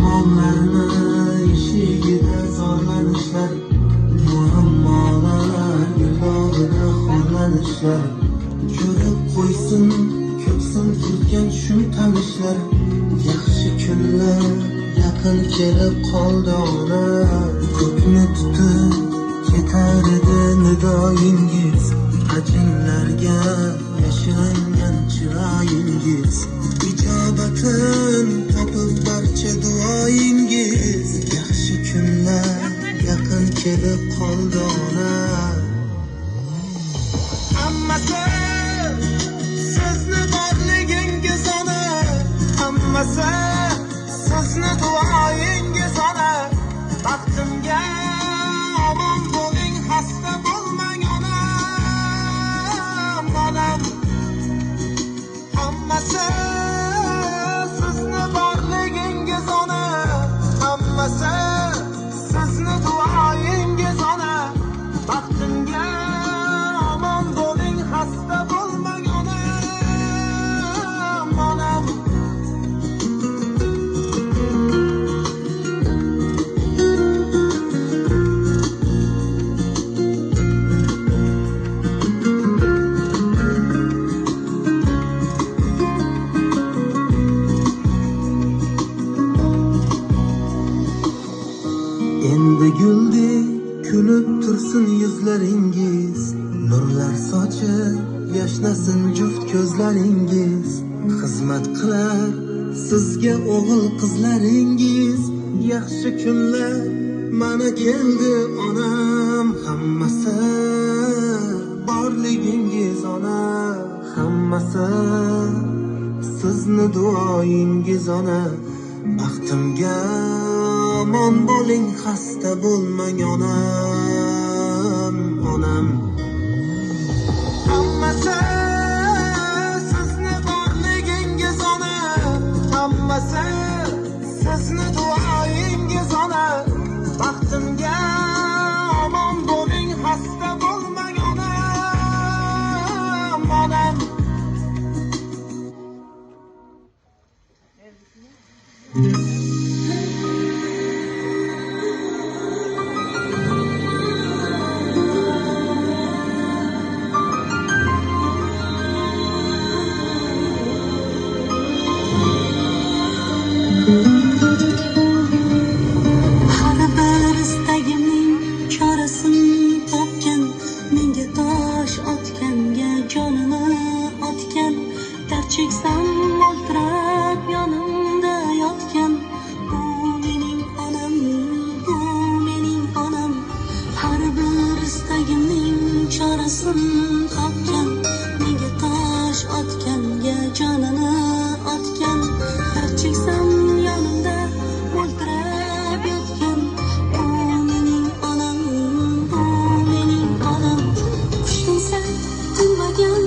armonlarni eshigida zorlanishlar, muammolar girdobida xorlanishlar. Ko'rib qo'ysin ko'ksim turgan shum tanishlar, yaxshi kunlar yaqin kelib qoldi ona. Ko'kni tutib ketar edi nidoyingiz, ajinlarga yashiringan chiroyingiz. Ijobatin topib barcha duoyingiz, yaxshi kunlar yaqin kelib qoldi ona. Hammasi sizni borligingiz ona, hammasi sizni duoyingiz ona. Baxtimga omon bo'ling, xasta bo'lmang onam, onam. Hammasi sizni borligingiz ona, hammasi sizni duoyingiz ona. Baxtimga omon bo'ling, xasta bo'lmang onam, onam. Endi guldek kulib tursin yuzlaringiz, nurlar sochib yashnasin juft ko'zlaringiz. Xizmat qilar sizga o'g'il qizlaringiz, yaxshi kunlar mana keldi onam. Hammasi borligingiz ona, hammasi sizni duoyingiz ona. Baxtimga omon bo'ling, xasta bo'lmang onam, onam. Hammasi sizni borligingiz ona, hammasi sizni duoyingiz ona. Baxtimga omon bo'ling, xasta bo'lmang onam, onam. Har bir istagimning chorasini topgan, menga tosh otganga jonini otgan. Dard cheksam mo'ltirab yonimda yotgan, bu mening onam, bu mening onam. Har bir istagimning chorasini topgan, menga tosh otganga jonini otgan. Dard cheksam yonimda mo'ltirab yotgan, bu mening onam, bu mening onam. Qushning kulmagan